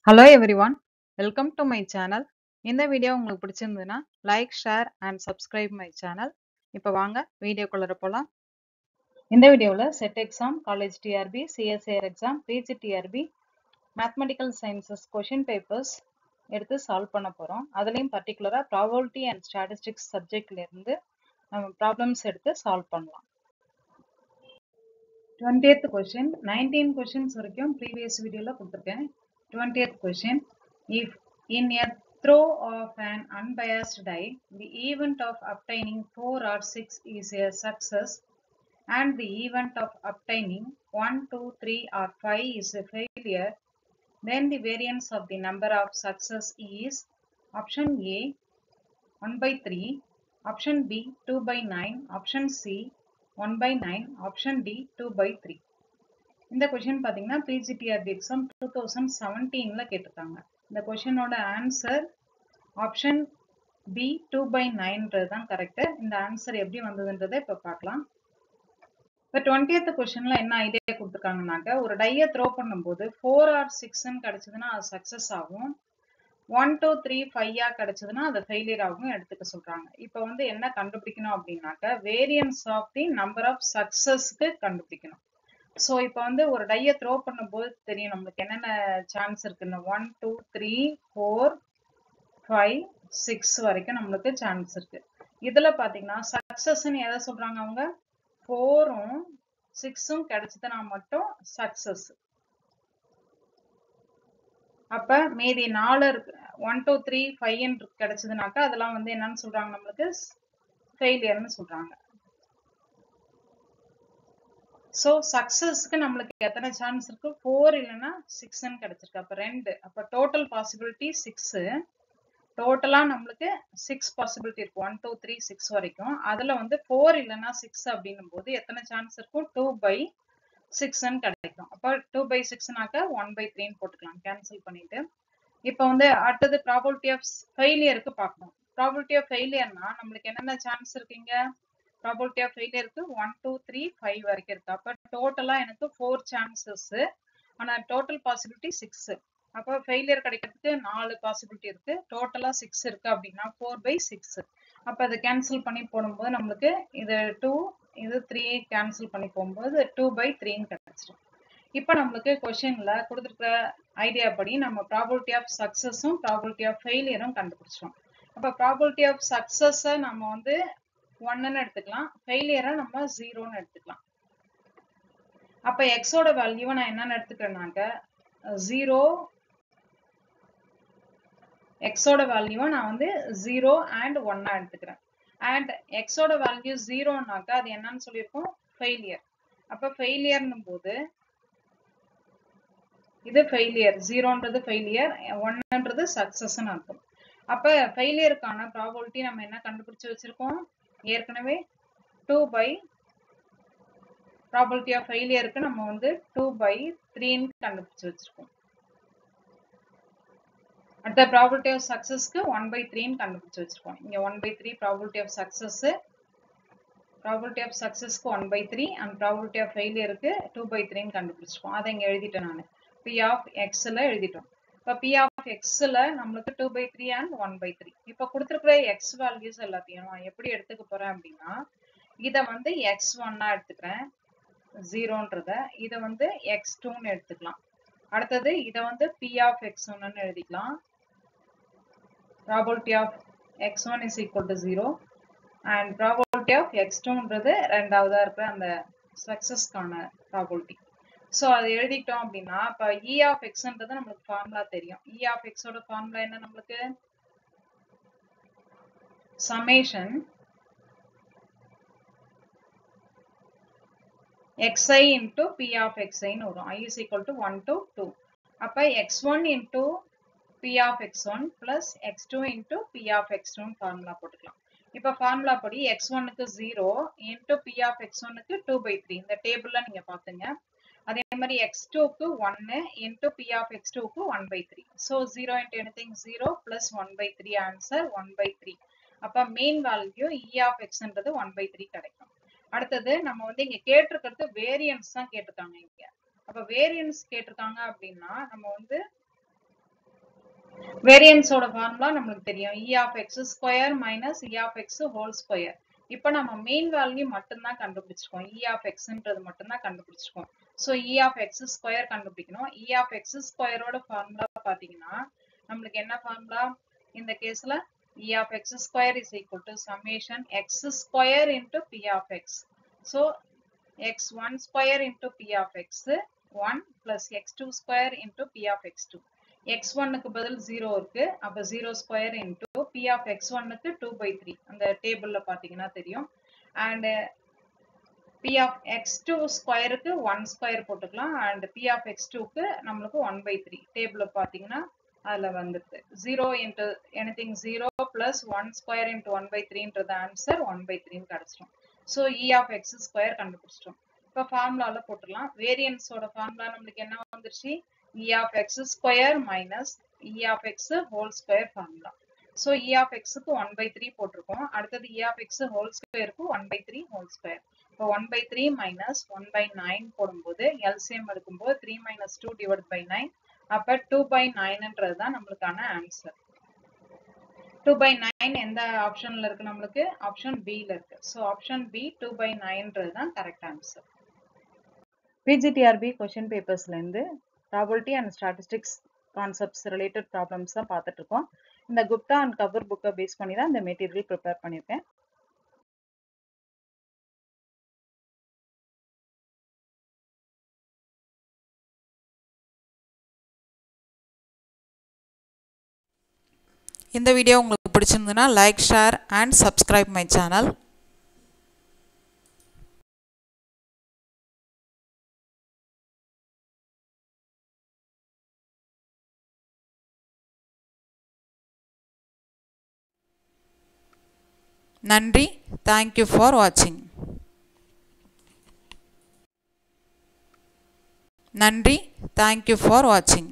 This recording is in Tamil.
Hello everyone, welcome to my channel. இந்த வீடியோ உங்களுக்கு பிடிச்சிருந்ததுன்னா like, share and subscribe my channel. இப்போ வாங்க வீடியோக்குள்ள போலாம். இந்த வீடியோவில் SET exam, college TRB, CSIR exam, PG TRB, mathematical sciences question papers எடுத்து சால்வ் பண்ண போகிறோம். அதுலேயும் பர்டிகுலராக ப்ராபபிலிட்டி அண்ட் ஸ்டாட்டிஸ்டிக்ஸ் சப்ஜெக்ட்லேருந்து நம்ம ப்ராப்ளம்ஸ் எடுத்து சால்வ் பண்ணலாம். 20th question, 19 questions வரைக்கும் ப்ரீவியஸ் வீடியோவில் கொடுத்துருக்கேன். 20th question, if in a throw of an unbiased die, the event of obtaining 4 or 6 is a success and the event of obtaining 1, 2, 3 or 5 is a failure, then the variance of the number of success is option A 1 by 3, option B 2 by 9, option C 1 by 9, option D 2 by 3. இந்த கொஷின் பார்த்தீங்கன்னா பிஜிடிஆர்பி எக்ஸாம் 2017ல கேட்டிருக்காங்க. இந்த கொஷினோட ஆன்சர் ஆப்ஷன் பி 2 by 9 தான் கரெக்ட். இந்த ஆன்சர் எப்படி வந்ததுன்றதை இப்போ பார்க்கலாம். இப்போ 20th கொஷின்ல என்ன ஐடியா கொடுத்துருக்காங்கனாக்க, ஒரு டையை த்ரோ பண்ணும்போது 4 or 6ன்னு கிடைச்சதுன்னா அது சக்சஸ் ஆகும், 1, 2, 3, 5 கிடைச்சதுன்னா அது ஃபெயிலியர் ஆகும் எடுத்துக்க சொல்றாங்க. இப்போ வந்து என்ன கண்டுபிடிக்கணும் அப்படின்னாக்க, variance of the number of சக்சஸ்க்கு கண்டுபிடிக்கணும். ஸோ இப்போ வந்து ஒரு டையை த்ரோ பண்ணும்போது தெரியும் நம்மளுக்கு என்னென்ன சான்ஸ் இருக்குன்னு. 1, 2, 3, 4, 5, 6 வரைக்கும் நம்மளுக்கு சான்ஸ் இருக்கு. இதுல பாத்தீங்கன்னா சக்சஸ்ன்னு எதை சொல்றாங்க அவங்க, 4ம் 6ம் கிடைச்சதுன்னா மட்டும் சக்சஸ். அப்ப மீதி 4 இருக்கு, 1, 2, 3, 5 கிடைச்சதுனாக்கா அதெல்லாம் வந்து என்னன்னு சொல்றாங்க, நம்மளுக்கு ஃபெயிலியர்னு சொல்றாங்க. ஸோ சக்சஸ்க்கு நம்மளுக்கு எத்தனை சான்ஸ் இருக்கு, 4 இல்லைன்னா 6ன்னு கிடைச்சிருக்கு. அப்ப 2, அப்ப டோட்டல் பாசிபிலிட்டி 6. டோட்டலா நம்மளுக்கு 6 பாசிபிலிட்டி இருக்கும், 1, 2, 3, 6 வரைக்கும். அதுல வந்து 4 இல்லைன்னா 6 அப்படின்னும் போது எத்தனை சான்ஸ் இருக்கும், 2 by 6ன்னு கிடைக்கும். அப்ப 2 by 6னாக்க 1 by 3ன்னு போட்டுக்கலாம், கேன்சல் பண்ணிட்டு. இப்போ வந்து அடுத்தது ப்ராபபிலிட்டி ஆஃப் ஃபெயிலியருக்கு பார்க்கணும். ப்ராபபிலிட்டி ஆஃப் ஃபெயிலியர்னா நம்மளுக்கு என்னென்ன சான்ஸ் இருக்குங்க, ப்ராபபிலிட்டி ஆஃப் ஃபெயிலியருக்கு 1, 2, 3, 5 வரைக்கும் இருக்கு. அப்ப டோட்டலா எனக்கு 4 சான்சஸ், ஆனா டோட்டல் பாசிபிலிட்டி 6. அப்போ ஃபெயிலியர் கிடைக்கிறதுக்கு 4 பாசிபிலிட்டி இருக்கு, டோட்டலா 6 இருக்கு அப்படின்னா 4 by 6. அப்ப அதை கேன்சல் பண்ணி போடும்போது நம்மளுக்கு இது 2, இது 3 கேன்சல் பண்ணி போகும்போது 2 by 3ன்னு கிடைச்சிடும். இப்போ நம்மளுக்கு கொஸ்டின்ல கொடுத்துருக்க ஐடியா படி நம்ம ப்ராபபிலிட்டி ஆஃப் சக்சஸும் ப்ராபபிலிட்டி ஆஃப் ஃபெயிலியரும் கண்டுபிடிச்சோம். அப்போ ப்ராபபிலிட்டி ஆஃப் சக்சஸை நம்ம வந்து 1ன்னு எடுத்துக்கலாம், ஃபெயிலியரை நம்ம 0ன்னு எடுத்துக்கலாம். அப்ப எக்ஸோட வேல்யூவை நான் என்னன்னு எடுத்துக்கிறேன்னாக்க 0, எக்ஸோட வேல்யூவை நான் வந்து 0 and 1 எடுத்துக்கிறேன். அண்ட் எக்ஸோட வேல்யூ 0னாக்கா அது என்னன்னு சொல்லியிருக்கோம், ஃபெயிலியர். அப்ப ஃபெயிலியர்னும் போது இது ஃபெயிலியர், 0ன்றது ஃபெயிலியர், 1ன்றது சக்சஸ்ன்னு அர்த்தம். அப்ப ஃபெயிலியருக்கான ப்ராபபிலிட்டி நம்ம என்ன கண்டுபிடிச்சு வச்சிருக்கோம், ஏற்கனவே 2 by ப்ராபபிலிட்டி ஆஃப் ஃபெயிலியருக்கு நம்ம வந்து 2 by 3ன்னு கண்டுபிடிச்சு வச்சிருக்கோம். அடுத்த ப்ராபபிலிட்டி ஆஃப் சக்சஸ்க்கு 1 by 3ன்னு கண்டுபிடிச்சு வச்சிருக்கோம். இங்க 1 by 3 probability of success, probability of சக்சஸ்க்கு 1 by 3 அண்ட் ப்ராபபிலிட்டி ஆஃப் ஃபெயிலியருக்கு 2 by 3ன்னு கண்டுபிடிச்சிருக்கோம். அதை இங்க எழுதிட்டேன் நான், P of Xல எழுதிட்டோம். இப்போ P of Xல நம்மளுக்கு 2 by 3 and 1 by 3. இப்போ கொடுத்துருக்கிற X வேல்யூஸ் எல்லாத்தையும் நான் எப்படி எடுத்துக்க போறேன் அப்படின்னா, இதை வந்து X1 எடுத்துக்கிறேன் 0ன்றத, இதை வந்து X2ன்னு எடுத்துக்கலாம். அடுத்தது இதை வந்து P of X1ன்னு எழுதிக்கலாம். Probability of X1 is equal to 0 and probability of X2ன்றது ரெண்டாவதா இருக்கிற அந்த சக்சஸ்க்கான ப்ராபபிலிட்டி. ஸோ அதை எழுதிட்டோம் அப்படின்னா இப்போ E of Xன்றது நம்மளுக்கு ஃபார்முலா தெரியும். E of Xோட ஃபார்முலா என்ன, நம்மளுக்கு summation xi into P of xiன்னு வரும். I is equal to 1 to 2. அப்ப x1 into P of x1 plus x2 into P of x2 formula போட்டுக்கலாம். இப்ப ஃபார்முலா படி x1க்கு 0 into P of x1க்கு 2 by 3 இந்த டேபிள்ல நீங்க பாத்துங்க. அதே மாதிரி x2க்கு 1 into P of x2க்கு 1 by 3. So 0 into anything 0 plus 1 by 3 answer 1 by 3. அப்ப main value E of xன்றது 1 by 3 கிடைக்கும். அடுத்தது நம்ம வந்து இங்க கேட்டிருக்கிறது வேரியன்ஸ் தான் கேட்டிருக்காங்க இங்க. அப்ப வேரியன்ஸ் கேட்டிருக்காங்க அப்படின்னா நம்ம வந்து வேரியன்ஸோட ஃபார்முலா நம்மளுக்கு தெரியும் e of x square minus e of x whole square. இப்போ நம்ம மெயின் வேல்யூ மட்டும்தான் கண்டுபிடிச்சிருக்கோம், e of xன்றது மட்டும்தான் கண்டுபிடிச்சிருக்கோம். So e of x square கண்டுபிடிக்கணும். e of x squareோட ஃபார்முலா பார்த்தீங்கன்னா நம்மளுக்கு என்ன ஃபார்முலா இந்த கேஸ்ல e of x square is equal to summation x square into p of x. So x1 square into p of x 1 plus x2 square into p of x2. x1 க்கு பதில் 0 இருக்கு, அப்ப 0 square into p of x1 க்கு 2/3. அந்த டேபிள்ல பாத்தீங்கன்னா தெரியும். and p of x2 square க்கு 1 square போட்டுக்கலாம், and p of x2 க்கு நம்மளுக்கு 1/3. டேபிள்ல பாத்தீங்கன்னா அதுல வந்துருது 0 into anything 0 plus 1 square into 1/3ன்றது answer 1/3 கிடைச்சிடும். So e of x square கண்டுபிடிச்சிட்டோம். இப்போ ஃபார்முலால போட்டுடலாம். வேரியன்ஸோட ஃபார்முலா நம்மளுக்கு என்ன வந்துருச்சு, e of x square minus e of x whole square formula. So e of x க்கு 1/3 போட்டிருக்கோம், அடுத்தது e of x whole square க்கு 1/3 whole square. இப்போ 1/3 minus 1/9 போடும்போது LCM எடுக்கும்போது 3 minus 2 divided by 9, அப்ப 2/9ன்றது தான் நம்மளுக்கான ஆன்சர். 2/9 எந்த ஆப்ஷன்ல இருக்கு, நம்மளுக்கு ஆப்ஷன் B ல இருக்கு. ஸோ ஆப்ஷன் B 2/9ன்றது தான் கரெக்ட் ஆன்சர். PGTRB கொஸ்டின் பேப்பர்ஸ்ல இருந்து probability and statistics concepts related problems தான் பார்த்துட்டு இருக்கோம். இந்த குப்தா அண்ட் கவர் புக்கை பேஸ் பண்ணி தான் இந்த மெட்டீரியல் ப்ரிப்பேர் பண்ணியிருக்கேன். இந்த வீடியோ உங்களுக்கு பிடிச்சிருந்ததுன்னா like, share and subscribe my channel. நன்றி. தேங்க்யூ ஃபார் வாட்சிங். நன்றி. தேங்க்யூ ஃபார் வாட்சிங்.